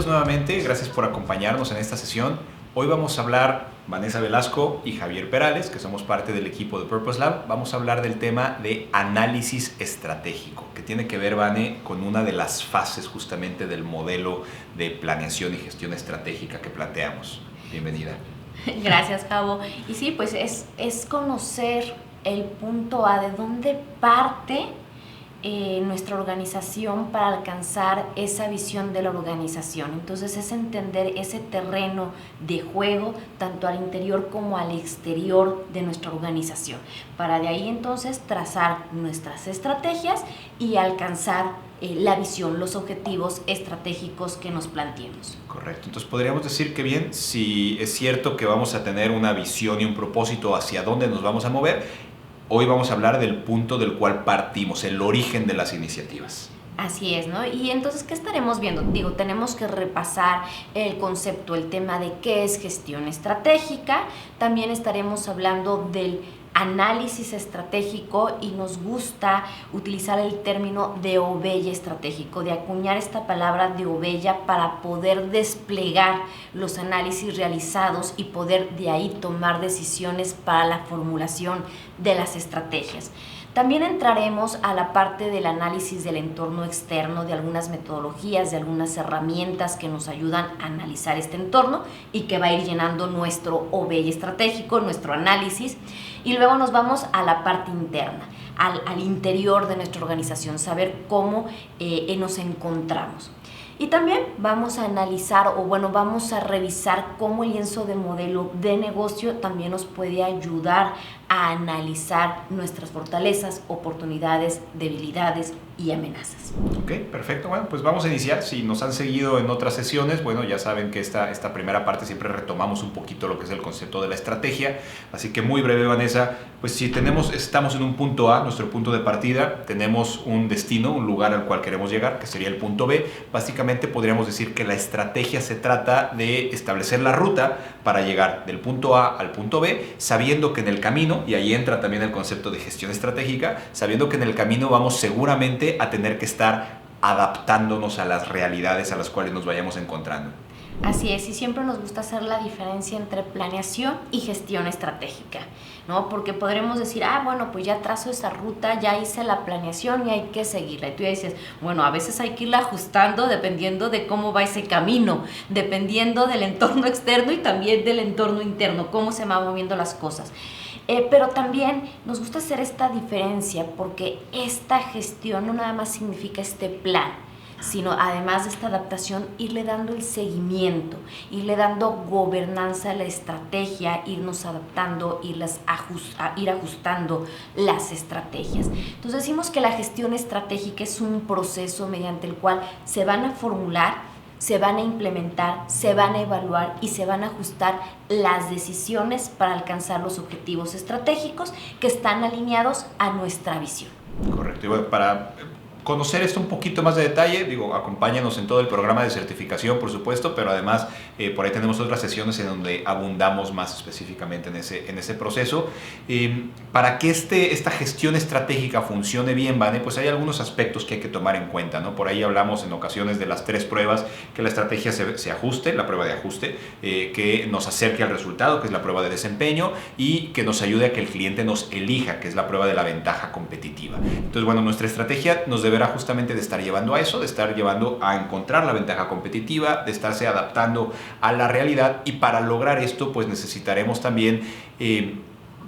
nuevamente, gracias por acompañarnos en esta sesión. Hoy vamos a hablar, Vanessa Velasco y Javier Perales, que somos parte del equipo de Purpose Lab, vamos a hablar del tema de análisis estratégico, que tiene que ver, Vane, con una de las fases justamente del modelo de planeación y gestión estratégica que planteamos. Bienvenida. Gracias, Cabo. Y sí, pues es conocer el punto A, de dónde parte nuestra organización para alcanzar esa visión de la organización. Entonces es entender ese terreno de juego tanto al interior como al exterior de nuestra organización, para de ahí entonces trazar nuestras estrategias y alcanzar la visión, los objetivos estratégicos que nos planteemos. Correcto. Entonces podríamos decir que bien, si es cierto que vamos a tener una visión y un propósito hacia dónde nos vamos a mover, hoy vamos a hablar del punto del cual partimos, el origen de las iniciativas. Así es, ¿no? Y entonces, ¿qué estaremos viendo? Digo, tenemos que repasar el concepto, el tema de qué es gestión estratégica. También estaremos hablando del análisis estratégico y nos gusta utilizar el término de ovella estratégico, de acuñar esta palabra de ovella para poder desplegar los análisis realizados y poder de ahí tomar decisiones para la formulación de las estrategias. También entraremos a la parte del análisis del entorno externo, de algunas metodologías, de algunas herramientas que nos ayudan a analizar este entorno y que va a ir llenando nuestro ovella estratégico, nuestro análisis. Y luego nos vamos a la parte interna, al interior de nuestra organización, saber cómo nos encontramos. Y también vamos a analizar, vamos a revisar cómo el lienzo de modelo de negocio también nos puede ayudar a analizar nuestras fortalezas, oportunidades, debilidades y amenazas. Ok, perfecto. Bueno, pues vamos a iniciar. Si nos han seguido en otras sesiones, bueno, ya saben que esta primera parte siempre retomamos un poquito lo que es el concepto de la estrategia. Así que muy breve, Vanessa, pues si estamos en un punto A, nuestro punto de partida, tenemos un destino, un lugar al cual queremos llegar, que sería el punto B. Básicamente podríamos decir que la estrategia se trata de establecer la ruta para llegar del punto A al punto B, sabiendo que en el camino, y ahí entra también el concepto de gestión estratégica, sabiendo que en el camino vamos seguramente a tener que estar adaptándonos a las realidades a las cuales nos vayamos encontrando. Así es, y siempre nos gusta hacer la diferencia entre planeación y gestión estratégica, ¿no? Porque podremos decir, pues ya trazo esa ruta, ya hice la planeación y hay que seguirla. Y tú ya dices, a veces hay que irla ajustando dependiendo de cómo va ese camino, dependiendo del entorno externo y también del entorno interno, cómo se van moviendo las cosas. Pero también nos gusta hacer esta diferencia porque esta gestión no nada más significa este plan, sino además de esta adaptación, irle dando el seguimiento, irle dando gobernanza a la estrategia, irnos adaptando, ir ajustando las estrategias. Entonces decimos que la gestión estratégica es un proceso mediante el cual se van a formular, se van a implementar, se van a evaluar y se van a ajustar las decisiones para alcanzar los objetivos estratégicos que están alineados a nuestra visión. Correcto. Y bueno, para conocer esto un poquito más de detalle, acompáñanos en todo el programa de certificación, por supuesto, pero además por ahí tenemos otras sesiones en donde abundamos más específicamente en ese proceso. Para que esta gestión estratégica funcione bien, Vane, pues hay algunos aspectos que hay que tomar en cuenta, ¿no? Por ahí hablamos en ocasiones de las 3 pruebas, que la estrategia se ajuste, la prueba de ajuste, que nos acerque al resultado, que es la prueba de desempeño, y que nos ayude a que el cliente nos elija, que es la prueba de la ventaja competitiva. Entonces, nuestra estrategia nos deberá justamente de estar llevando a eso, de estar llevando a encontrar la ventaja competitiva, de estarse adaptando a la realidad, y para lograr esto pues necesitaremos también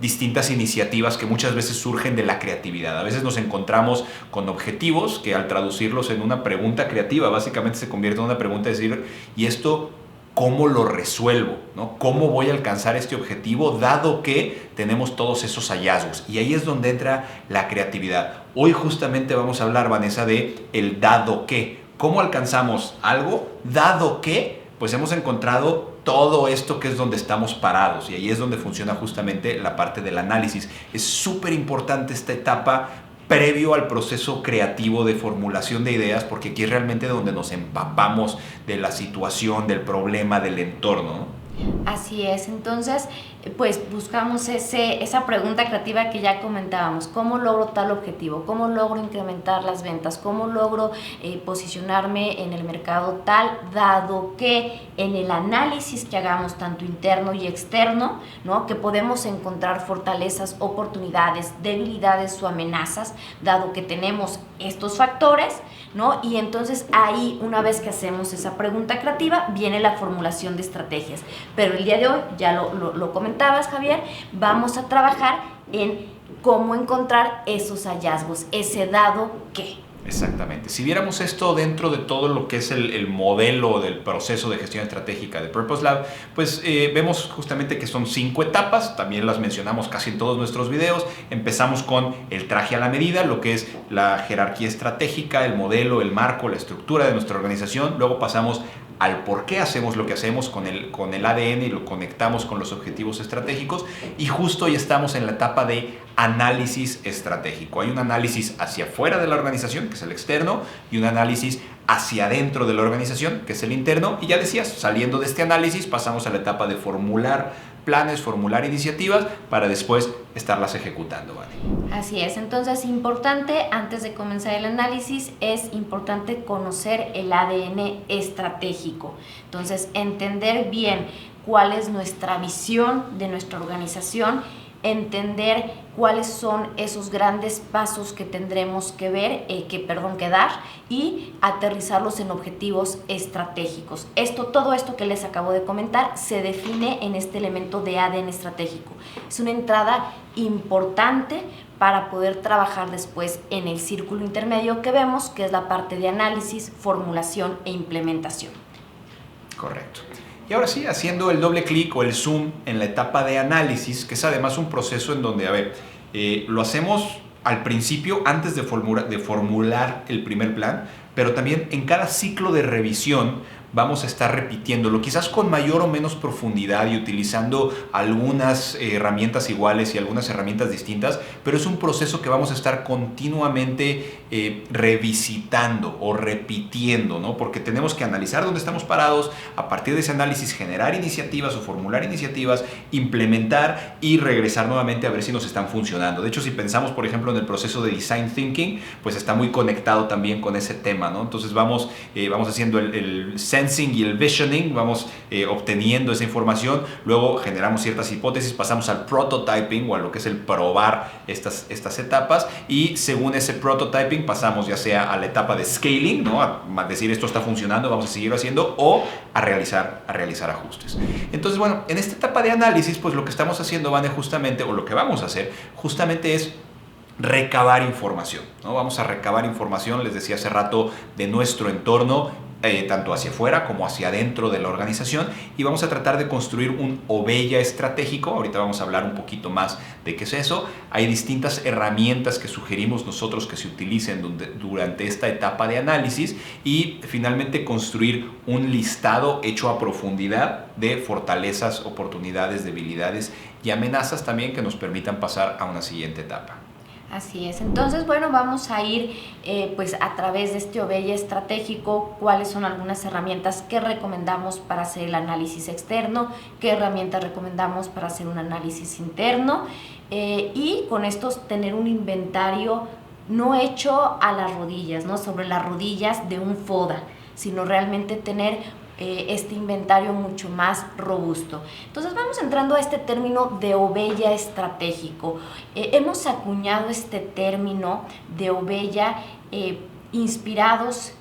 distintas iniciativas que muchas veces surgen de la creatividad. A veces nos encontramos con objetivos que al traducirlos en una pregunta creativa básicamente se convierte en una pregunta de decir, ¿y esto cómo lo resuelvo? ¿No? ¿Cómo voy a alcanzar este objetivo dado que tenemos todos esos hallazgos? Y ahí es donde entra la creatividad. Hoy justamente vamos a hablar, Vanessa, de el dado que. ¿Cómo alcanzamos algo dado que pues hemos encontrado todo esto que es donde estamos parados? Y ahí es donde funciona justamente la parte del análisis. Es súper importante esta etapa previo al proceso creativo de formulación de ideas, porque aquí es realmente donde nos empapamos de la situación, del problema, del entorno, ¿no? Así es, entonces pues buscamos esa pregunta creativa que ya comentábamos: ¿cómo logro tal objetivo? ¿Cómo logro incrementar las ventas? ¿Cómo logro posicionarme en el mercado tal, dado que en el análisis que hagamos tanto interno y externo, ¿no?, que podemos encontrar fortalezas, oportunidades, debilidades o amenazas, dado que tenemos estos factores, ¿no? Y entonces ahí, una vez que hacemos esa pregunta creativa, viene la formulación de estrategias. Pero el día de hoy, ya lo comentabas, Javier, vamos a trabajar en cómo encontrar esos hallazgos, ese dado que. Exactamente. Si viéramos esto dentro de todo lo que es el modelo del proceso de gestión estratégica de Purpose Lab, pues vemos justamente que son 5 etapas, también las mencionamos casi en todos nuestros videos. Empezamos con el traje a la medida, lo que es la jerarquía estratégica, el modelo, el marco, la estructura de nuestra organización. Luego pasamos al por qué hacemos lo que hacemos con el ADN y lo conectamos con los objetivos estratégicos, y justo hoy estamos en la etapa de análisis estratégico. Hay un análisis hacia afuera de la organización, que es el externo, y un análisis hacia adentro de la organización, que es el interno, y ya decías, saliendo de este análisis pasamos a la etapa de formular planes, formular iniciativas para después estarlas ejecutando, ¿vale? Así es, entonces importante, antes de comenzar el análisis, es importante conocer el ADN estratégico. Entonces, entender bien cuál es nuestra visión de nuestra organización, entender cuáles son esos grandes pasos que tendremos que dar, y aterrizarlos en objetivos estratégicos. Todo esto que les acabo de comentar se define en este elemento de ADN estratégico. Es una entrada importante para poder trabajar después en el círculo intermedio que vemos, que es la parte de análisis, formulación e implementación. Correcto. Y ahora sí, haciendo el doble clic o el zoom en la etapa de análisis, que es además un proceso en donde, lo hacemos al principio, antes de formular el primer plan, pero también en cada ciclo de revisión vamos a estar repitiéndolo, quizás con mayor o menos profundidad y utilizando algunas herramientas iguales y algunas herramientas distintas, pero es un proceso que vamos a estar continuamente revisitando o repitiendo, ¿no? Porque tenemos que analizar dónde estamos parados, a partir de ese análisis generar iniciativas o formular iniciativas, implementar y regresar nuevamente a ver si nos están funcionando. De hecho, si pensamos, por ejemplo, en el proceso de Design Thinking, pues está muy conectado también con ese tema, ¿no? Entonces vamos haciendo el sensing y el visioning, vamos obteniendo esa información, luego generamos ciertas hipótesis, pasamos al prototyping o a lo que es el probar estas etapas, y según ese prototyping pasamos ya sea a la etapa de scaling, ¿no?, a decir esto está funcionando, vamos a seguirlo haciendo, o a realizar ajustes. Entonces, bueno, en esta etapa de análisis, pues lo que estamos haciendo, Vane, justamente, o lo que vamos a hacer justamente es recabar información, ¿no? Vamos a recabar información, les decía hace rato, de nuestro entorno, tanto hacia afuera como hacia adentro de la organización, y vamos a tratar de construir un OBEYA estratégico. Ahorita vamos a hablar un poquito más de qué es eso. Hay distintas herramientas que sugerimos nosotros que se utilicen durante esta etapa de análisis, y finalmente construir un listado hecho a profundidad de fortalezas, oportunidades, debilidades y amenazas también que nos permitan pasar a una siguiente etapa. Así es. Entonces, bueno, vamos a ir pues a través de este OBEYA estratégico, cuáles son algunas herramientas que recomendamos para hacer el análisis externo, qué herramientas recomendamos para hacer un análisis interno, y con estos tener un inventario no hecho a las rodillas, ¿no?, sobre las rodillas de un FODA, sino realmente tener este inventario mucho más robusto. Entonces vamos entrando a este término de OBEYA estratégico. Hemos acuñado este término de OBEYA inspirados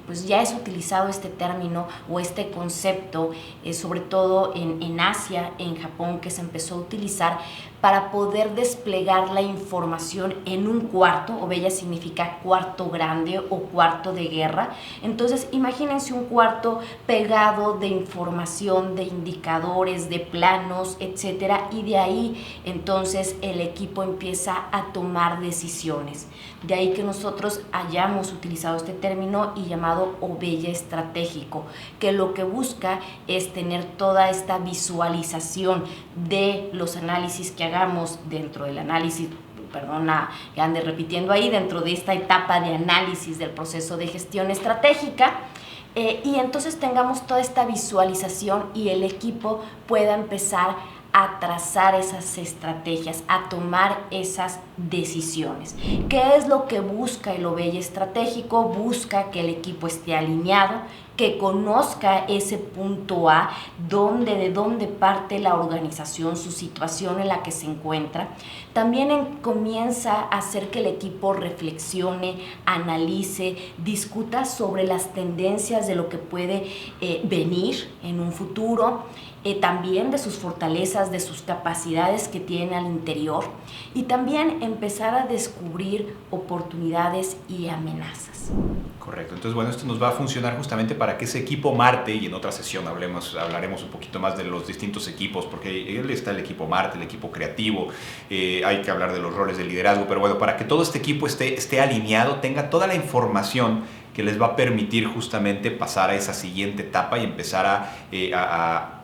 pues ya es utilizado este término o este concepto, sobre todo en Asia, en Japón, que se empezó a utilizar para poder desplegar la información en un cuarto. OBEYA significa cuarto grande o cuarto de guerra. Entonces imagínense un cuarto pegado de información, de indicadores, de planos, etcétera, y de ahí entonces el equipo empieza a tomar decisiones. De ahí que nosotros hayamos utilizado este término y llamado OBEYA estratégico, que lo que busca es tener toda esta visualización de los análisis que hagamos dentro del análisis, que ande repitiendo ahí, dentro de esta etapa de análisis del proceso de gestión estratégica, Y entonces tengamos toda esta visualización y el equipo pueda empezar a trazar esas estrategias, a tomar esas decisiones. ¿Qué es lo que busca el OBEY estratégico? Busca que el equipo esté alineado, que conozca ese punto A, de dónde parte la organización, su situación en la que se encuentra. También comienza a hacer que el equipo reflexione, analice, discuta sobre las tendencias de lo que puede venir en un futuro, también de sus fortalezas, de sus capacidades que tiene al interior, y también empezar a descubrir oportunidades y amenazas. Correcto. Entonces, bueno, esto nos va a funcionar justamente para que ese equipo Marte, y en otra sesión hablaremos un poquito más de los distintos equipos, porque él está el equipo Marte, el equipo creativo, hay que hablar de los roles de liderazgo, pero bueno, para que todo este equipo esté alineado, tenga toda la información que les va a permitir justamente pasar a esa siguiente etapa y empezar a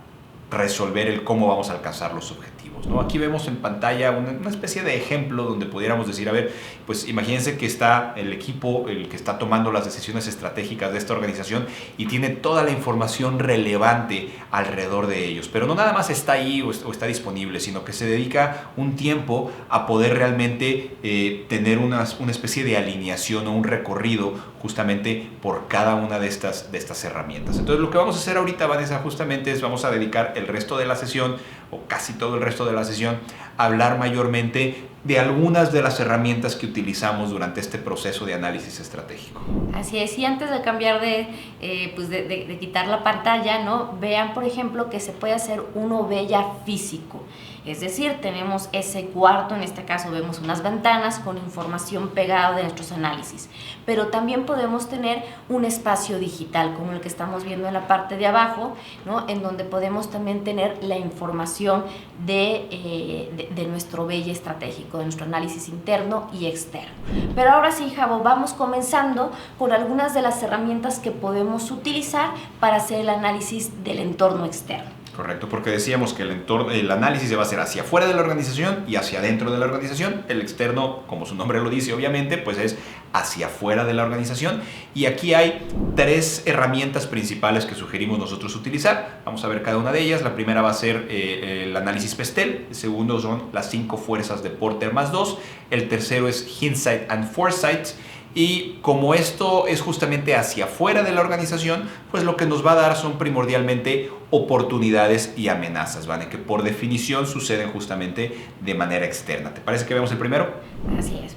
resolver el cómo vamos a alcanzar los objetivos, ¿no? Aquí vemos en pantalla una especie de ejemplo donde pudiéramos decir, a ver, pues imagínense que está el equipo, el que está tomando las decisiones estratégicas de esta organización y tiene toda la información relevante alrededor de ellos, pero no nada más está ahí o está disponible, sino que se dedica un tiempo a poder realmente tener una especie de alineación o un recorrido justamente por cada una de estas herramientas. Entonces lo que vamos a hacer ahorita, Vanessa, justamente es vamos a dedicar el resto de la sesión, o casi todo el resto de la sesión, a hablar mayormente de algunas de las herramientas que utilizamos durante este proceso de análisis estratégico. Así es, y antes de cambiar de quitar la pantalla, ¿no? Vean, por ejemplo, que se puede hacer un OBEY físico. Es decir, tenemos ese cuarto, en este caso vemos unas ventanas con información pegada de nuestros análisis, pero también podemos tener un espacio digital como el que estamos viendo en la parte de abajo, ¿no? En donde podemos también tener la información de nuestro OBEY estratégico, de nuestro análisis interno y externo. Pero ahora sí, Javo, vamos comenzando con algunas de las herramientas que podemos utilizar para hacer el análisis del entorno externo. Correcto, porque decíamos que el análisis se va a hacer hacia afuera de la organización y hacia adentro de la organización. El externo, como su nombre lo dice, obviamente, pues es hacia afuera de la organización. Y aquí hay 3 herramientas principales que sugerimos nosotros utilizar. Vamos a ver cada una de ellas. La primera va a ser el análisis Pestel. El segundo son las 5 fuerzas de Porter más 2. El tercero es Hindsight and Foresight. Y como esto es justamente hacia afuera de la organización, pues lo que nos va a dar son primordialmente oportunidades y amenazas, ¿vale? Que por definición suceden justamente de manera externa. ¿Te parece que vemos el primero? Así es,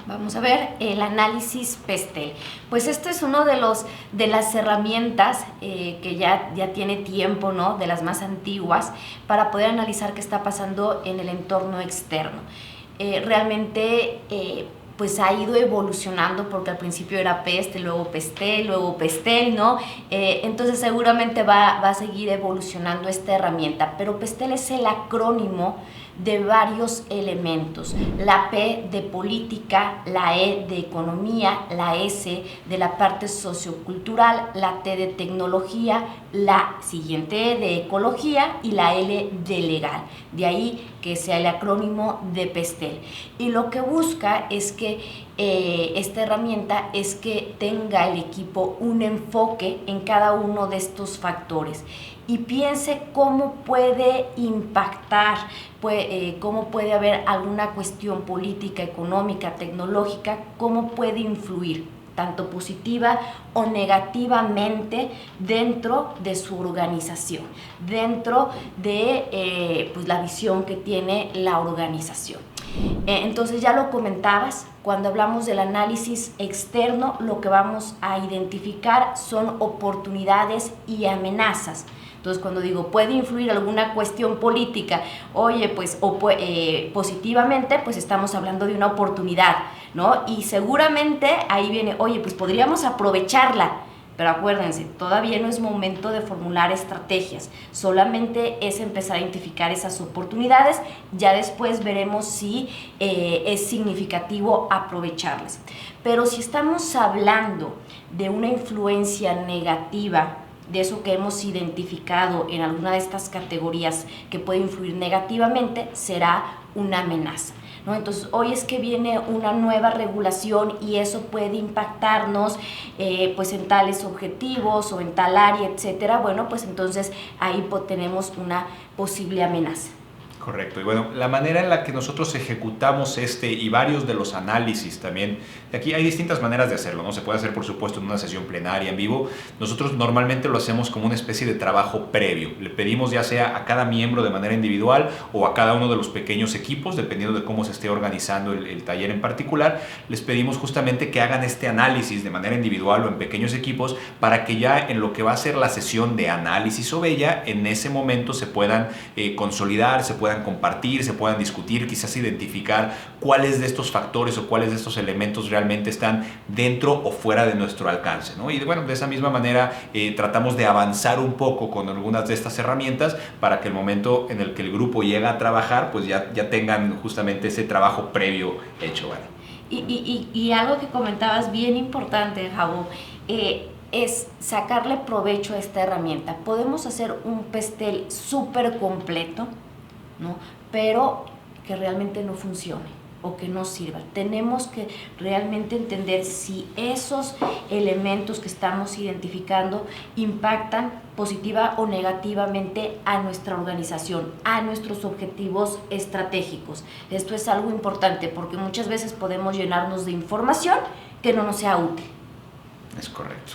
vamos a ver el análisis Pestel. Pues esto es uno de las herramientas que ya tiene tiempo, ¿no? De las más antiguas, para poder analizar qué está pasando en el entorno externo. Realmente pues ha ido evolucionando, porque al principio era Peste, luego Pestel, ¿no? Entonces seguramente va a seguir evolucionando esta herramienta, pero Pestel es el acrónimo de varios elementos: la P de política, la E de economía, la S de la parte sociocultural, la T de tecnología, la siguiente E de ecología y la L de legal. De ahí que sea el acrónimo de Pestel. Y lo que busca es que esta herramienta es que tenga el equipo un enfoque en cada uno de estos factores y piense cómo puede impactar, cómo puede haber alguna cuestión política, económica, tecnológica, cómo puede influir, tanto positiva o negativamente, dentro de su organización, dentro de pues la visión que tiene la organización. Entonces ya lo comentabas, cuando hablamos del análisis externo, lo que vamos a identificar son oportunidades y amenazas. Entonces, cuando digo puede influir alguna cuestión política, oye, pues positivamente, pues estamos hablando de una oportunidad, ¿no? Y seguramente ahí viene, oye, pues podríamos aprovecharla. Pero acuérdense, todavía no es momento de formular estrategias, solamente es empezar a identificar esas oportunidades, ya después veremos si es significativo aprovecharlas. Pero si estamos hablando de una influencia negativa, de eso que hemos identificado en alguna de estas categorías que puede influir negativamente, será una amenaza, ¿no? Entonces, hoy es que viene una nueva regulación y eso puede impactarnos pues en tales objetivos o en tal área, etcétera. Bueno, pues entonces ahí tenemos una posible amenaza. Correcto. Y bueno, la manera en la que nosotros ejecutamos y varios de los análisis también, aquí hay distintas maneras de hacerlo, ¿no? Se puede hacer, por supuesto, en una sesión plenaria en vivo. Nosotros normalmente lo hacemos como una especie de trabajo previo. Le pedimos ya sea a cada miembro de manera individual o a cada uno de los pequeños equipos, dependiendo de cómo se esté organizando el taller en particular, les pedimos justamente que hagan este análisis de manera individual o en pequeños equipos para que ya en lo que va a ser la sesión de análisis o bella, en ese momento se puedan consolidar, se puedan compartir, se puedan discutir, quizás identificar cuáles de estos factores o cuáles de estos elementos realmente están dentro o fuera de nuestro alcance, ¿no? Y bueno, de esa misma manera tratamos de avanzar un poco con algunas de estas herramientas para que el momento en el que el grupo llega a trabajar, pues ya tengan justamente ese trabajo previo hecho, ¿vale? Y algo que comentabas bien importante, Javo, es sacarle provecho a esta herramienta. Podemos hacer un pastel súper completo, ¿no? Pero que realmente no funcione o que no sirva. Tenemos que realmente entender si esos elementos que estamos identificando impactan positiva o negativamente a nuestra organización, a nuestros objetivos estratégicos. Esto es algo importante porque muchas veces podemos llenarnos de información que no nos sea útil. Es correcto.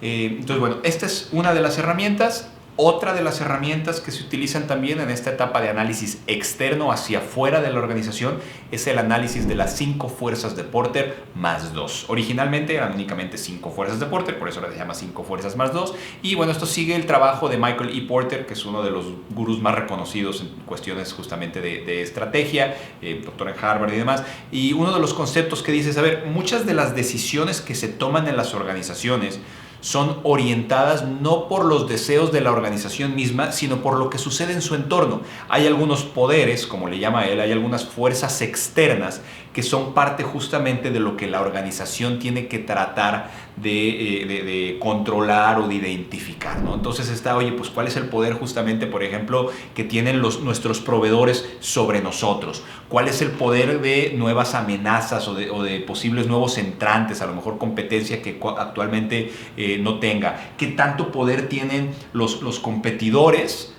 Entonces, bueno, esta es una de las herramientas. Otra de las herramientas que se utilizan también en esta etapa de análisis externo hacia afuera de la organización es el análisis de las 5 fuerzas de Porter más 2. Originalmente eran únicamente 5 fuerzas de Porter, por eso ahora se llama 5 fuerzas más 2. Y bueno, esto sigue el trabajo de Michael E. Porter, que es uno de los gurús más reconocidos en cuestiones justamente de estrategia, doctor en Harvard y demás. Y uno de los conceptos que dice es, a ver, muchas de las decisiones que se toman en las organizaciones son orientadas no por los deseos de la organización misma, sino por lo que sucede en su entorno. Hay algunos poderes, como le llama él, hay algunas fuerzas externas que son parte justamente de lo que la organización tiene que tratar de controlar o de identificar, ¿no? Entonces está, oye, pues ¿cuál es el poder justamente, por ejemplo, que tienen nuestros proveedores sobre nosotros? ¿Cuál es el poder de nuevas amenazas o de posibles nuevos entrantes, a lo mejor competencia que actualmente no tenga? ¿Qué tanto poder tienen los competidores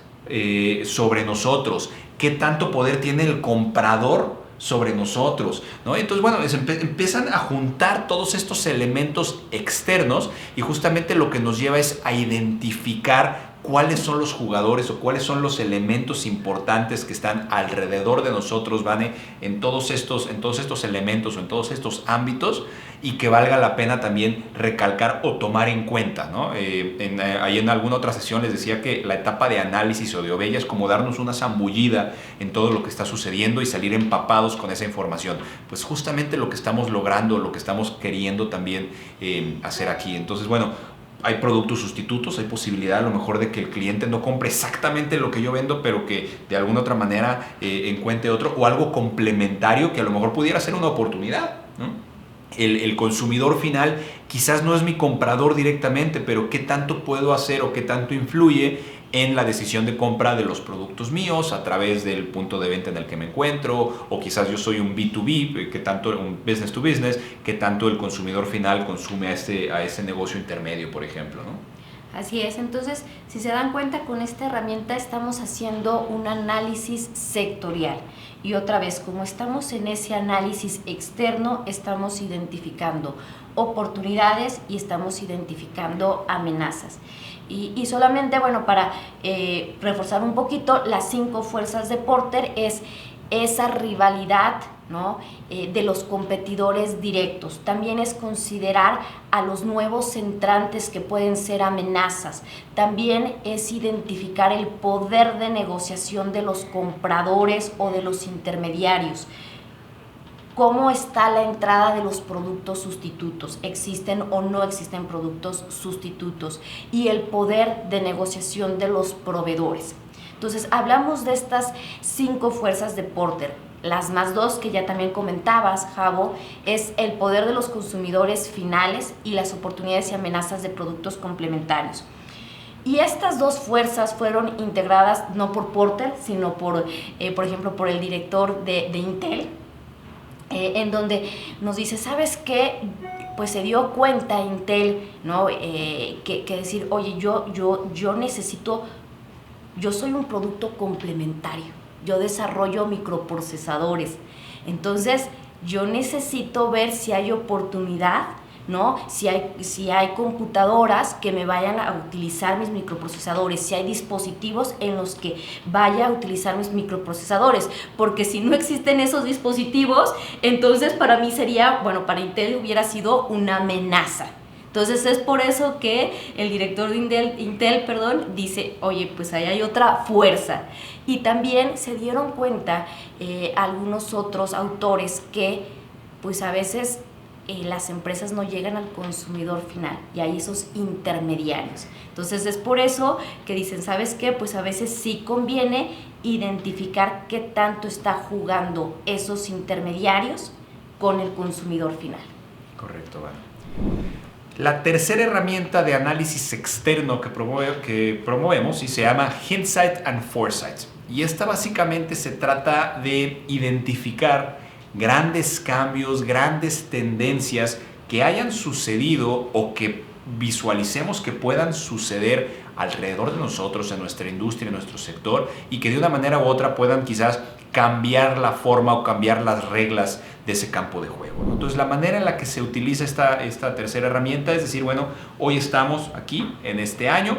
sobre nosotros? ¿Qué tanto poder tiene el comprador sobre nosotros, ¿no? Entonces, bueno, empiezan a juntar todos estos elementos externos y justamente lo que nos lleva es a identificar cuáles son los jugadores o cuáles son los elementos importantes que están alrededor de nosotros, Vane, en todos estos elementos o en todos estos ámbitos, y que valga la pena también recalcar o tomar en cuenta, ¿no? Ahí en alguna otra sesión les decía que la etapa de análisis o de Obella es como darnos una zambullida en todo lo que está sucediendo y salir empapados con esa información. Pues justamente lo que estamos logrando, lo que estamos queriendo también hacer aquí. Entonces, bueno, hay productos sustitutos, hay posibilidad a lo mejor de que el cliente no compre exactamente lo que yo vendo, pero que de alguna otra manera encuentre otro o algo complementario que a lo mejor pudiera ser una oportunidad, ¿no? El consumidor final quizás no es mi comprador directamente, pero qué tanto puedo hacer o qué tanto influye en la decisión de compra de los productos míos a través del punto de venta en el que me encuentro, o quizás yo soy un B2B, que tanto un business to business, que tanto el consumidor final consume a ese negocio intermedio, por ejemplo, ¿no? Así es, entonces, si se dan cuenta, con esta herramienta estamos haciendo un análisis sectorial. Y otra vez, como estamos en ese análisis externo, estamos identificando oportunidades y estamos identificando amenazas. Y solamente, bueno, para reforzar un poquito, las 5 fuerzas de Porter es esa rivalidad, ¿no? De los competidores directos. También es considerar a los nuevos entrantes que pueden ser amenazas. También es identificar el poder de negociación de los compradores o de los intermediarios. ¿Cómo está la entrada de los productos sustitutos? ¿Existen o no existen productos sustitutos? Y el poder de negociación de los proveedores. Entonces, hablamos de estas 5 fuerzas de Porter. Las más 2 que ya también comentabas, Javo, es el poder de los consumidores finales y las oportunidades y amenazas de productos complementarios. Y estas dos fuerzas fueron integradas no por Porter, sino por ejemplo, por el director de Intel, en donde nos dice, ¿sabes qué? Pues se dio cuenta Intel, ¿no? Que decir, oye, yo necesito, yo soy un producto complementario, yo desarrollo microprocesadores, entonces yo necesito ver si hay oportunidad, ¿no? Si hay computadoras que me vayan a utilizar mis microprocesadores, si hay dispositivos en los que vaya a utilizar mis microprocesadores, porque si no existen esos dispositivos, entonces para mí sería, bueno, para Intel hubiera sido una amenaza. Entonces es por eso que el director de Intel, dice, oye, pues ahí hay otra fuerza. Y también se dieron cuenta algunos otros autores que pues a veces las empresas no llegan al consumidor final y hay esos intermediarios. Entonces es por eso que dicen, ¿sabes qué? Pues a veces sí conviene identificar qué tanto está jugando esos intermediarios con el consumidor final. Correcto, vale. La tercera herramienta de análisis externo que promovemos y se llama Hindsight and Foresight. Y esta básicamente se trata de identificar grandes cambios, grandes tendencias que hayan sucedido o que visualicemos que puedan suceder alrededor de nosotros, en nuestra industria, en nuestro sector, y que de una manera u otra puedan quizás cambiar la forma o cambiar las reglas de ese campo de juego, ¿no? Entonces la manera en la que se utiliza esta tercera herramienta es decir, bueno, hoy estamos aquí en este año,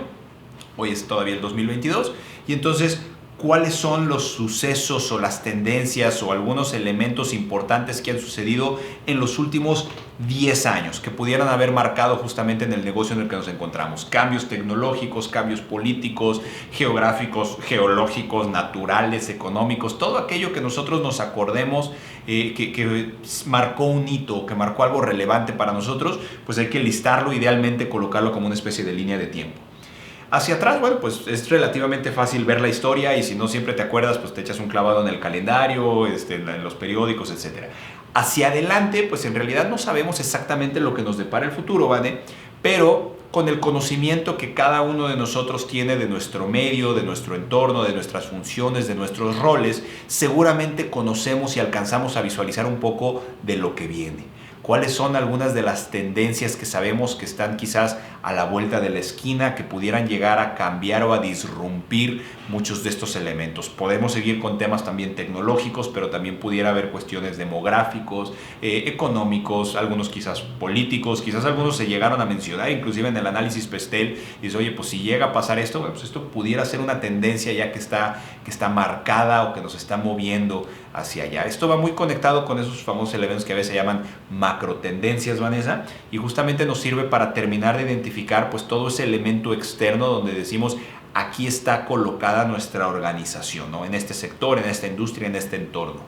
hoy es todavía el 2022, y entonces cuáles son los sucesos o las tendencias o algunos elementos importantes que han sucedido en los últimos 10 años que pudieran haber marcado justamente en el negocio en el que nos encontramos. Cambios tecnológicos, cambios políticos, geográficos, geológicos, naturales, económicos, todo aquello que nosotros nos acordemos que marcó un hito, que marcó algo relevante para nosotros, pues hay que listarlo, idealmente colocarlo como una especie de línea de tiempo. Hacia atrás, bueno, pues es relativamente fácil ver la historia y si no siempre te acuerdas, pues te echas un clavado en el calendario, en los periódicos, etc. Hacia adelante, pues en realidad no sabemos exactamente lo que nos depara el futuro, ¿vale? Pero con el conocimiento que cada uno de nosotros tiene de nuestro medio, de nuestro entorno, de nuestras funciones, de nuestros roles, seguramente conocemos y alcanzamos a visualizar un poco de lo que viene. ¿Cuáles son algunas de las tendencias que sabemos que están quizás a la vuelta de la esquina, que pudieran llegar a cambiar o a disrumpir muchos de estos elementos? Podemos seguir con temas también tecnológicos, pero también pudiera haber cuestiones demográficos, económicos, algunos quizás políticos, quizás algunos se llegaron a mencionar, inclusive en el análisis Pestel, y dice, oye, pues si llega a pasar esto, bueno, pues esto pudiera ser una tendencia ya que está marcada o que nos está moviendo hacia allá. Esto va muy conectado con esos famosos elementos que a veces se llaman macrotendencias, Vanessa, y justamente nos sirve para terminar de identificar pues todo ese elemento externo donde decimos aquí está colocada nuestra organización, ¿no? En este sector, en esta industria, en este entorno.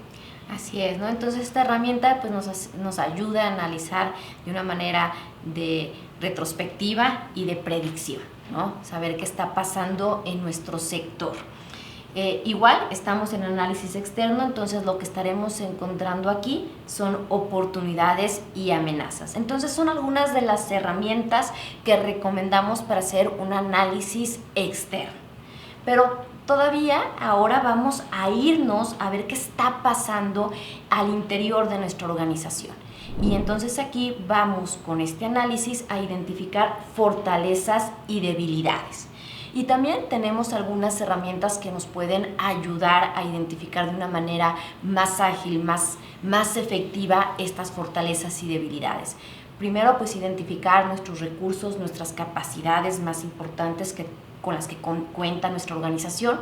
Así es, ¿no? Entonces esta herramienta pues nos ayuda a analizar de una manera de retrospectiva y de predicción, ¿no? Saber qué está pasando en nuestro sector. Igual estamos en análisis externo, entonces lo que estaremos encontrando aquí son oportunidades y amenazas. Entonces son algunas de las herramientas que recomendamos para hacer un análisis externo. Pero todavía ahora vamos a irnos a ver qué está pasando al interior de nuestra organización. Y entonces aquí vamos con este análisis a identificar fortalezas y debilidades. Y también tenemos algunas herramientas que nos pueden ayudar a identificar de una manera más ágil, más efectiva estas fortalezas y debilidades. Primero, pues identificar nuestros recursos, nuestras capacidades más importantes con las que cuenta nuestra organización.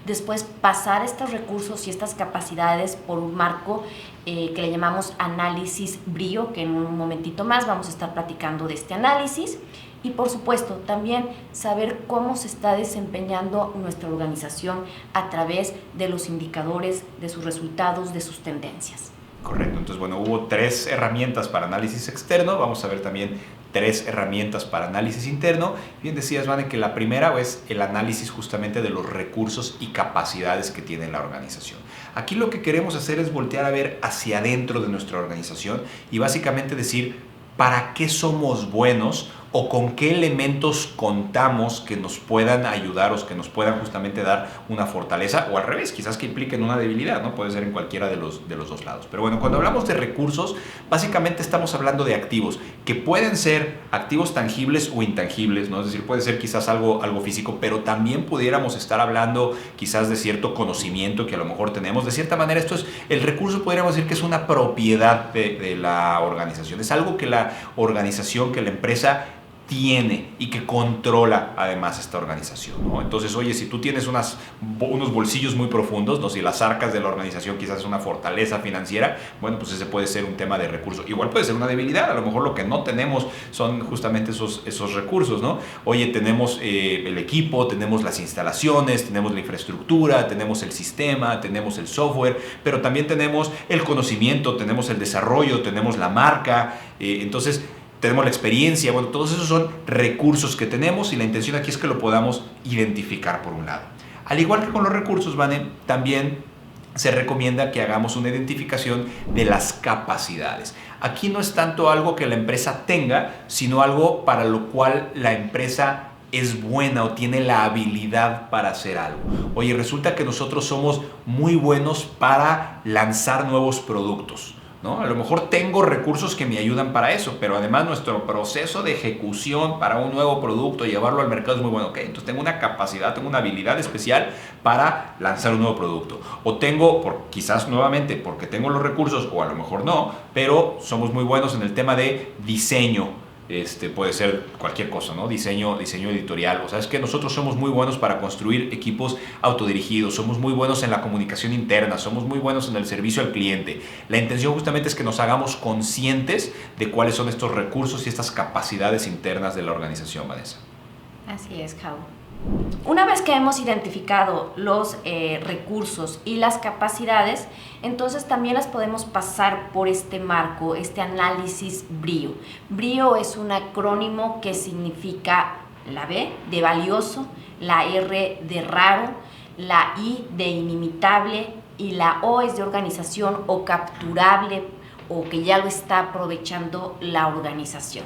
Después, pasar estos recursos y estas capacidades por un marco que le llamamos análisis BRIO, que en un momentito más vamos a estar platicando de este análisis. Y por supuesto, también saber cómo se está desempeñando nuestra organización a través de los indicadores, de sus resultados, de sus tendencias. Correcto, entonces bueno, hubo 3 herramientas para análisis externo, vamos a ver también 3 herramientas para análisis interno. Bien decías, Vane, que la primera es el análisis justamente de los recursos y capacidades que tiene la organización. Aquí lo que queremos hacer es voltear a ver hacia adentro de nuestra organización y básicamente decir, ¿para qué somos buenos o con qué elementos contamos que nos puedan ayudar o que nos puedan justamente dar una fortaleza, o al revés, quizás que impliquen una debilidad, ¿no? Puede ser en cualquiera de los dos lados. Pero bueno, cuando hablamos de recursos, básicamente estamos hablando de activos que pueden ser activos tangibles o intangibles, ¿no? Es decir, puede ser quizás algo físico, pero también pudiéramos estar hablando quizás de cierto conocimiento que a lo mejor tenemos. De cierta manera, esto es, el recurso podríamos decir que es una propiedad de la organización. Es algo que la organización, que la empresa tiene y que controla además esta organización, ¿no? Entonces, oye, si tú tienes unos bolsillos muy profundos, ¿no? Si las arcas de la organización quizás es una fortaleza financiera, bueno, pues ese puede ser un tema de recursos. Igual puede ser una debilidad, a lo mejor lo que no tenemos son justamente esos recursos, ¿no? Oye, tenemos el equipo, tenemos las instalaciones, tenemos la infraestructura, tenemos el sistema, tenemos el software, pero también tenemos el conocimiento, tenemos el desarrollo, tenemos la marca, entonces tenemos la experiencia. Bueno, todos esos son recursos que tenemos y la intención aquí es que lo podamos identificar por un lado. Al igual que con los recursos, Vane, también se recomienda que hagamos una identificación de las capacidades. Aquí no es tanto algo que la empresa tenga, sino algo para lo cual la empresa es buena o tiene la habilidad para hacer algo. Oye, resulta que nosotros somos muy buenos para lanzar nuevos productos, ¿no? A lo mejor tengo recursos que me ayudan para eso, pero además nuestro proceso de ejecución para un nuevo producto, llevarlo al mercado es muy bueno. Okay, entonces tengo una capacidad, tengo una habilidad especial para lanzar un nuevo producto. O tengo, quizás nuevamente, porque tengo los recursos, o a lo mejor no, pero somos muy buenos en el tema de diseño. Puede ser cualquier cosa, ¿no? Diseño editorial. O sea, es que nosotros somos muy buenos para construir equipos autodirigidos, somos muy buenos en la comunicación interna, somos muy buenos en el servicio al cliente. La intención justamente es que nos hagamos conscientes de cuáles son estos recursos y estas capacidades internas de la organización, Vanessa. Así es, Jau. Una vez que hemos identificado los recursos y las capacidades, entonces también las podemos pasar por este marco, este análisis BRIO. BRIO es un acrónimo que significa la B de valioso, la R de raro, la I de inimitable y la O es de organización o capturable o que ya lo está aprovechando la organización.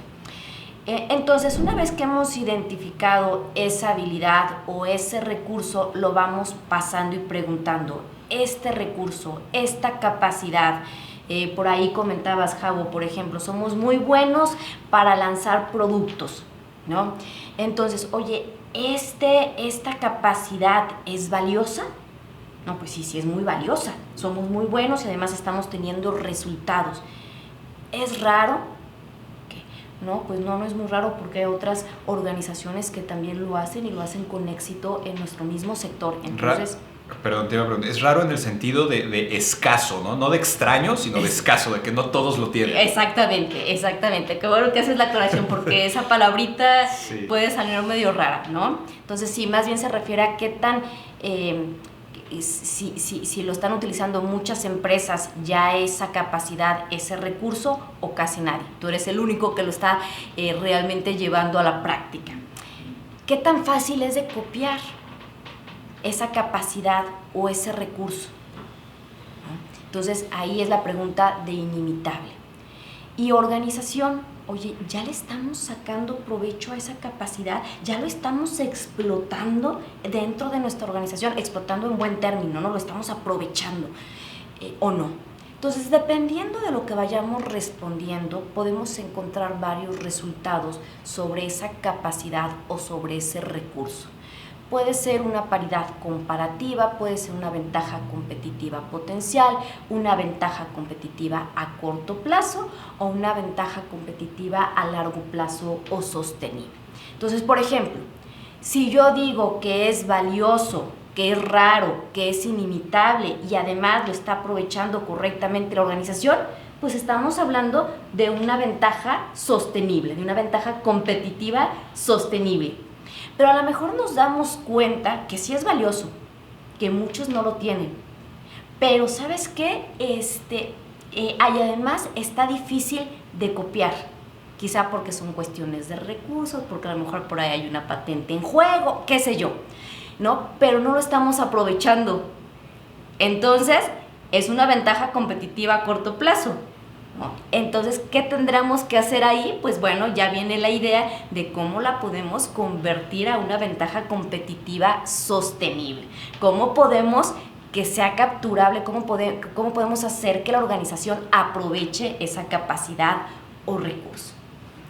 Entonces, una vez que hemos identificado esa habilidad o ese recurso, lo vamos pasando y preguntando, este recurso, esta capacidad, por ahí comentabas, Javo, por ejemplo, somos muy buenos para lanzar productos, ¿no? Entonces, oye, ¿esta capacidad es valiosa? No, pues sí es muy valiosa, somos muy buenos y además estamos teniendo resultados. ¿Es raro? No, pues no es muy raro porque hay otras organizaciones que también lo hacen y lo hacen con éxito en nuestro mismo sector. Entonces, Perdón, te iba a preguntar. Es raro en el sentido de escaso, ¿no? No de extraño, sino de escaso, de que no todos lo tienen. Exactamente. Qué bueno que haces la aclaración porque esa palabrita sí puede salir medio rara, ¿no? Entonces, sí, más bien se refiere a qué tan... Si lo están utilizando muchas empresas, ya esa capacidad, ese recurso, o casi nadie. Tú eres el único que lo está realmente llevando a la práctica. ¿Qué tan fácil es de copiar esa capacidad o ese recurso? Entonces, ahí es la pregunta de inimitable. Y organización, oye, ¿ya le estamos sacando provecho a esa capacidad? ¿Ya lo estamos explotando dentro de nuestra organización? Explotando en buen término, ¿no? ¿Lo estamos aprovechando o no? Entonces, dependiendo de lo que vayamos respondiendo, podemos encontrar varios resultados sobre esa capacidad o sobre ese recurso. Puede ser una paridad comparativa, puede ser una ventaja competitiva potencial, una ventaja competitiva a corto plazo o una ventaja competitiva a largo plazo o sostenible. Entonces, por ejemplo, si yo digo que es valioso, que es raro, que es inimitable y además lo está aprovechando correctamente la organización, pues estamos hablando de una ventaja sostenible, de una ventaja competitiva sostenible. Pero a lo mejor nos damos cuenta que sí es valioso, que muchos no lo tienen. Pero ¿sabes qué? Además está difícil de copiar. Quizá porque son cuestiones de recursos, porque a lo mejor por ahí hay una patente en juego, qué sé yo, ¿no? Pero no lo estamos aprovechando. Entonces, es una ventaja competitiva a corto plazo. ¿no? Entonces, ¿qué tendremos que hacer ahí? Pues bueno, ya viene la idea de cómo la podemos convertir a una ventaja competitiva sostenible. ¿Cómo podemos que sea capturable? ¿Cómo podemos hacer que la organización aproveche esa capacidad o recurso?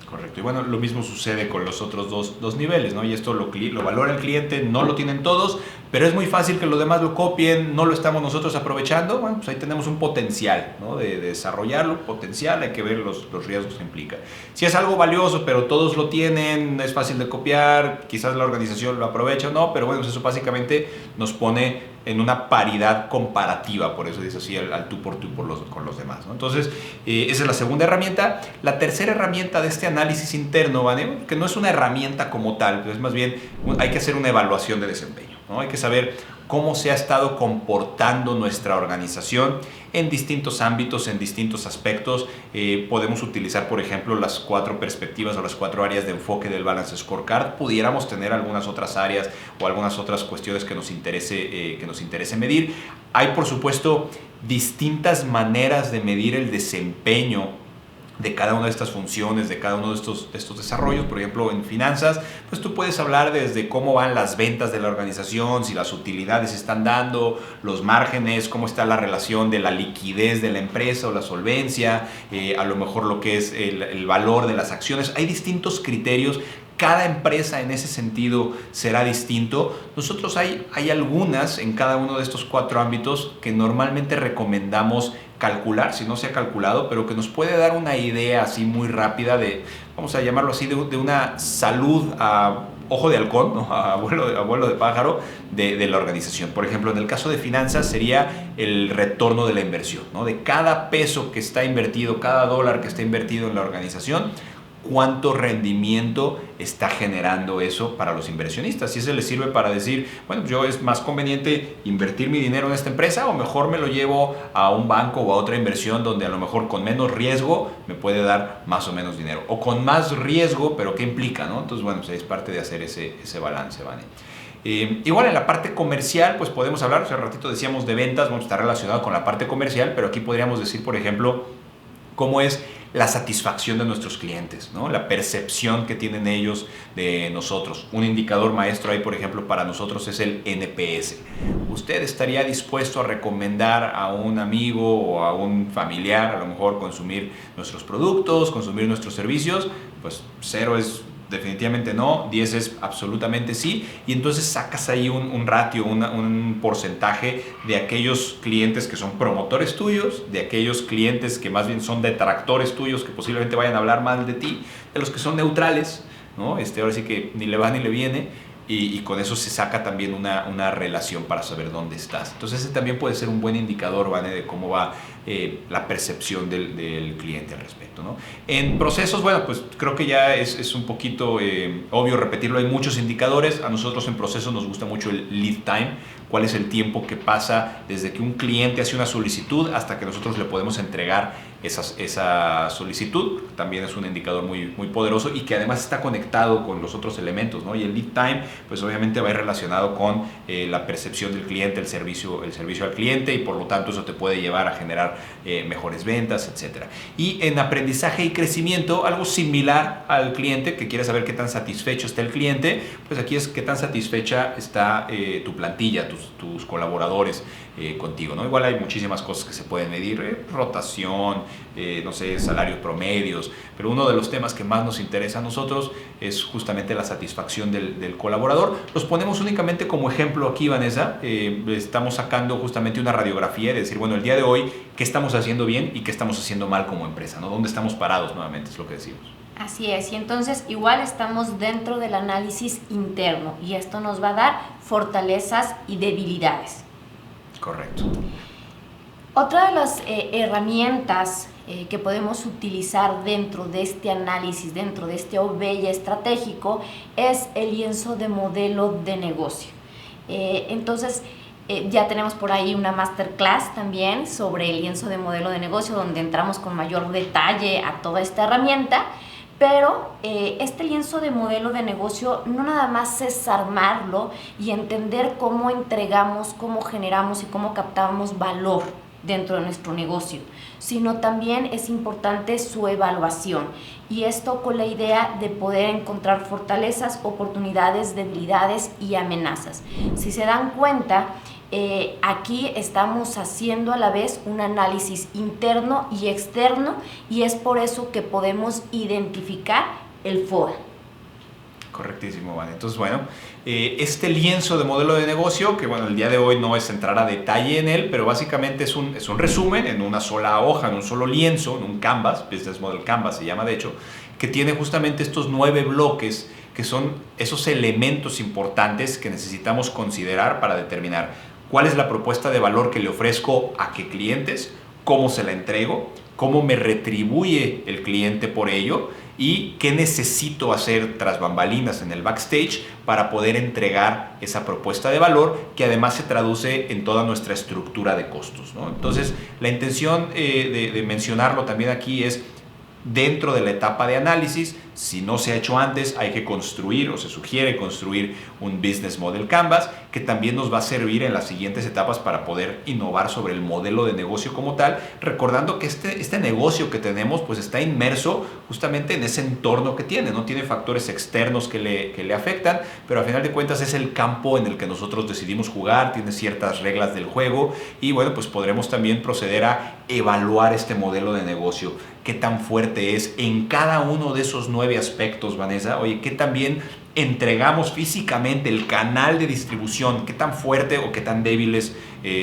Correcto. Y bueno, lo mismo sucede con los otros dos niveles, ¿no? Y esto lo valora el cliente, no lo tienen todos, pero es muy fácil que los demás lo copien, no lo estamos nosotros aprovechando. Bueno, pues ahí tenemos un potencial, ¿no? De desarrollarlo, potencial, hay que ver los riesgos que implica. Si es algo valioso, pero todos lo tienen, es fácil de copiar, quizás la organización lo aprovecha o no, pero bueno, pues eso básicamente nos pone en una paridad comparativa, por eso dice así, al tú por tú con los demás, ¿no? Entonces, esa es la segunda herramienta. La tercera herramienta de este análisis interno, ¿vale? Que no es una herramienta como tal, es más bien, hay que hacer una evaluación de desempeño, ¿no? Hay que saber cómo se ha estado comportando nuestra organización en distintos ámbitos, en distintos aspectos. Podemos utilizar, por ejemplo, las 4 perspectivas o las 4 áreas de enfoque del Balance Scorecard. Pudiéramos tener algunas otras áreas o algunas otras cuestiones que nos interese medir. Hay, por supuesto, distintas maneras de medir el desempeño de cada una de estas funciones, de cada uno de estos desarrollos. Por ejemplo, en finanzas, pues tú puedes hablar desde cómo van las ventas de la organización, si las utilidades se están dando, los márgenes, cómo está la relación de la liquidez de la empresa o la solvencia, a lo mejor lo que es el valor de las acciones. Hay distintos criterios. Cada empresa en ese sentido será distinto. Nosotros hay algunas en cada uno de estos 4 ámbitos que normalmente recomendamos calcular, si no se ha calculado, pero que nos puede dar una idea así muy rápida de, vamos a llamarlo así, de una salud a ojo de halcón, ¿no? a vuelo de pájaro de la organización. Por ejemplo, en el caso de finanzas sería el retorno de la inversión, ¿no? De cada peso que está invertido, cada dólar que está invertido en la organización, cuánto rendimiento está generando eso para los inversionistas. Si eso les sirve para decir, bueno, yo es más conveniente invertir mi dinero en esta empresa o mejor me lo llevo a un banco o a otra inversión donde a lo mejor con menos riesgo me puede dar más o menos dinero. O con más riesgo, pero ¿qué implica, no? Entonces, bueno, pues es parte de hacer ese balance, ¿vale? Igual en la parte comercial, pues podemos hablar, hace ratito decíamos de ventas, bueno, está relacionado con la parte comercial, pero aquí podríamos decir, por ejemplo, cómo es la satisfacción de nuestros clientes, ¿no? La percepción que tienen ellos de nosotros. Un indicador maestro ahí, por ejemplo, para nosotros es el NPS. ¿Usted estaría dispuesto a recomendar a un amigo o a un familiar, a lo mejor, consumir nuestros productos, consumir nuestros servicios? Pues 0 es definitivamente no, 10 es absolutamente sí, y entonces sacas ahí un ratio, un porcentaje de aquellos clientes que son promotores tuyos, de aquellos clientes que más bien son detractores tuyos, que posiblemente vayan a hablar mal de ti, de los que son neutrales, ¿no? Ahora sí que ni le va ni le viene, y con eso se saca también una relación para saber dónde estás. Entonces ese también puede ser un buen indicador, ¿vale? De cómo va la percepción del cliente al respecto, ¿no? En procesos, bueno, pues creo que ya es un poquito obvio repetirlo, hay muchos indicadores. A nosotros en procesos nos gusta mucho el lead time, cuál es el tiempo que pasa desde que un cliente hace una solicitud hasta que nosotros le podemos entregar esa solicitud. También es un indicador muy, muy poderoso y que además está conectado con los otros elementos, ¿no? Y el lead time, pues obviamente va a ir relacionado con la percepción del cliente, el servicio al cliente, y por lo tanto eso te puede llevar a generar mejores ventas, etcétera. Y en aprendizaje y crecimiento, algo similar al cliente, que quiere saber qué tan satisfecho está el cliente, pues aquí es qué tan satisfecha está tu plantilla, tus colaboradores contigo, ¿no? Igual hay muchísimas cosas que se pueden medir, rotación, no sé, salarios promedios, pero uno de los temas que más nos interesa a nosotros es justamente la satisfacción del colaborador. Los ponemos únicamente como ejemplo aquí, Vanessa. Estamos sacando justamente una radiografía de decir, bueno, el día de hoy, ¿qué estamos haciendo bien y qué estamos haciendo mal como empresa, ¿no? ¿Dónde estamos parados nuevamente? Es lo que decimos. Así es, y entonces igual estamos dentro del análisis interno y esto nos va a dar fortalezas y debilidades. Correcto. Otra de las herramientas que podemos utilizar dentro de este análisis, dentro de este OBEYA estratégico, es el lienzo de modelo de negocio. Entonces, ya tenemos por ahí una masterclass también sobre el lienzo de modelo de negocio, donde entramos con mayor detalle a toda esta herramienta. Pero este lienzo de modelo de negocio no nada más es armarlo y entender cómo entregamos, cómo generamos y cómo captamos valor dentro de nuestro negocio, sino también es importante su evaluación. Y esto con la idea de poder encontrar fortalezas, oportunidades, debilidades y amenazas. Si se dan cuenta, aquí estamos haciendo a la vez un análisis interno y externo, y es por eso que podemos identificar el FODA. Correctísimo, Vane. Entonces, bueno, este lienzo de modelo de negocio, que bueno, el día de hoy no es entrar a detalle en él, pero básicamente es un resumen en una sola hoja, en un solo lienzo, en un Canvas, Business Model Canvas se llama de hecho, que tiene justamente estos 9 bloques que son esos elementos importantes que necesitamos considerar para determinar cuál es la propuesta de valor que le ofrezco a qué clientes, cómo se la entrego, cómo me retribuye el cliente por ello y qué necesito hacer tras bambalinas en el backstage para poder entregar esa propuesta de valor que además se traduce en toda nuestra estructura de costos, ¿no? Entonces, la intención de mencionarlo también aquí es dentro de la etapa de análisis. Si no se ha hecho antes, hay que construir o se sugiere construir un Business Model Canvas que también nos va a servir en las siguientes etapas para poder innovar sobre el modelo de negocio como tal, recordando que este negocio que tenemos pues está inmerso justamente en ese entorno que tiene, no tiene factores externos que le afectan, pero al final de cuentas es el campo en el que nosotros decidimos jugar, tiene ciertas reglas del juego y bueno, pues podremos también proceder a evaluar este modelo de negocio, qué tan fuerte es en cada uno de esos 9 aspectos, Vanessa. Oye, ¿qué también entregamos físicamente el canal de distribución? ¿Qué tan fuerte o qué tan débiles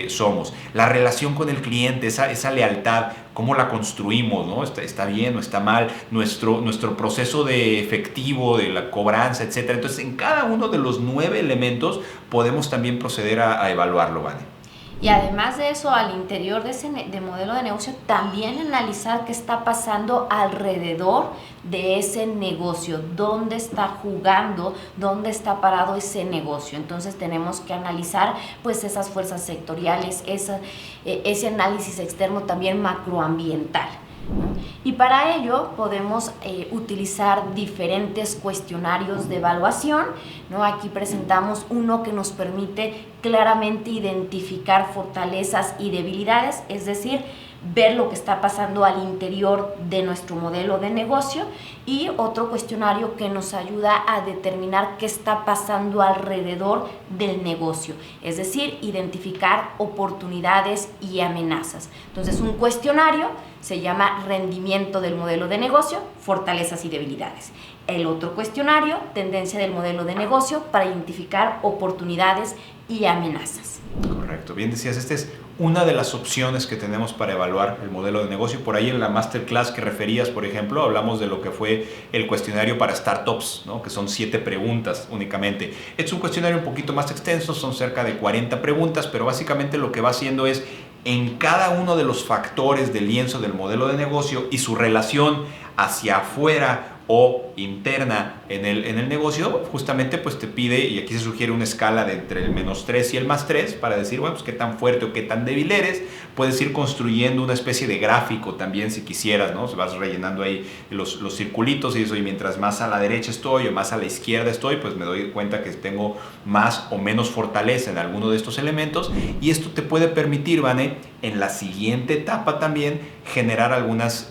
somos? La relación con el cliente, esa lealtad, ¿cómo la construimos, ¿no? ¿Está bien o está mal? Nuestro proceso de efectivo, de la cobranza, etc. Entonces, en cada uno de los 9 elementos podemos también proceder a evaluarlo, Vane. Y además de eso, al interior de ese modelo de negocio, también analizar qué está pasando alrededor de ese negocio, dónde está jugando, dónde está parado ese negocio. Entonces tenemos que analizar pues esas fuerzas sectoriales, ese análisis externo también macroambiental. Y para ello podemos utilizar diferentes cuestionarios de evaluación, ¿no? Aquí presentamos uno que nos permite claramente identificar fortalezas y debilidades, es decir, ver lo que está pasando al interior de nuestro modelo de negocio, y otro cuestionario que nos ayuda a determinar qué está pasando alrededor del negocio, es decir, identificar oportunidades y amenazas. Entonces, un cuestionario se llama rendimiento del modelo de negocio, fortalezas y debilidades. El otro cuestionario, tendencia del modelo de negocio, para identificar oportunidades y amenazas. Correcto, bien decías, esta es una de las opciones que tenemos para evaluar el modelo de negocio. Por ahí en la masterclass que referías, por ejemplo, hablamos de lo que fue el cuestionario para startups, ¿no? Que son 7 preguntas únicamente. Es un cuestionario un poquito más extenso, son cerca de 40 preguntas, pero básicamente lo que va haciendo es en cada uno de los factores del lienzo del modelo de negocio y su relación hacia afuera o interna en el negocio, justamente pues te pide, y aquí se sugiere una escala de entre el -3 y el +3 para decir, bueno, pues qué tan fuerte o qué tan débil eres. Puedes ir construyendo una especie de gráfico también si quisieras, ¿no? Vas rellenando ahí los circulitos y eso, y mientras más a la derecha estoy o más a la izquierda estoy, pues me doy cuenta que tengo más o menos fortaleza en alguno de estos elementos, y esto te puede permitir, Vane, en la siguiente etapa también generar algunas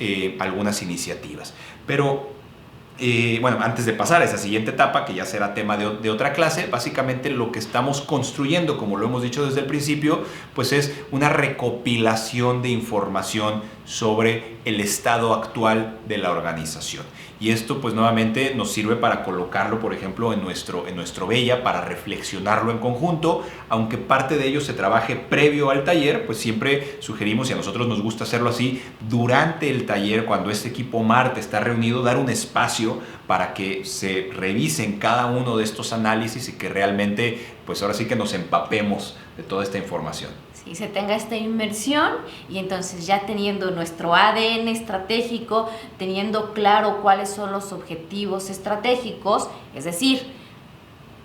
iniciativas. Pero bueno, antes de pasar a esa siguiente etapa, que ya será tema de otra clase, básicamente lo que estamos construyendo, como lo hemos dicho desde el principio, pues es una recopilación de información sobre el estado actual de la organización. Y esto pues nuevamente nos sirve para colocarlo, por ejemplo, en nuestro BEIA, para reflexionarlo en conjunto. Aunque parte de ello se trabaje previo al taller, pues siempre sugerimos, y a nosotros nos gusta hacerlo así, durante el taller, cuando este equipo Marte está reunido, dar un espacio para que se revisen cada uno de estos análisis y que realmente, pues ahora sí que nos empapemos de toda esta información. Y se tenga esta inmersión, y entonces ya teniendo nuestro ADN estratégico, teniendo claro cuáles son los objetivos estratégicos, es decir,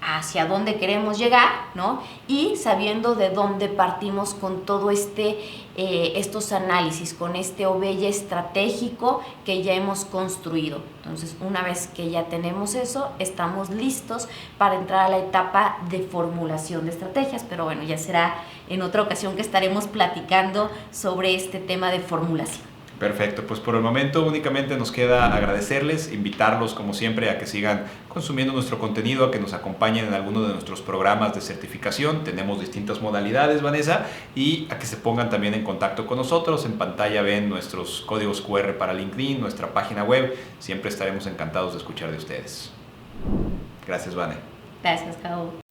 hacia dónde queremos llegar, ¿no? Y sabiendo de dónde partimos con todo estos análisis, con este OBEIA estratégico que ya hemos construido. Entonces, una vez que ya tenemos eso, estamos listos para entrar a la etapa de formulación de estrategias, pero bueno, ya será en otra ocasión que estaremos platicando sobre este tema de formulación. Perfecto, pues por el momento únicamente nos queda agradecerles, invitarlos como siempre a que sigan consumiendo nuestro contenido, a que nos acompañen en alguno de nuestros programas de certificación. Tenemos distintas modalidades, Vanessa, y a que se pongan también en contacto con nosotros. En pantalla ven nuestros códigos QR para LinkedIn, nuestra página web. Siempre estaremos encantados de escuchar de ustedes. Gracias, Vane. Gracias, Cabo.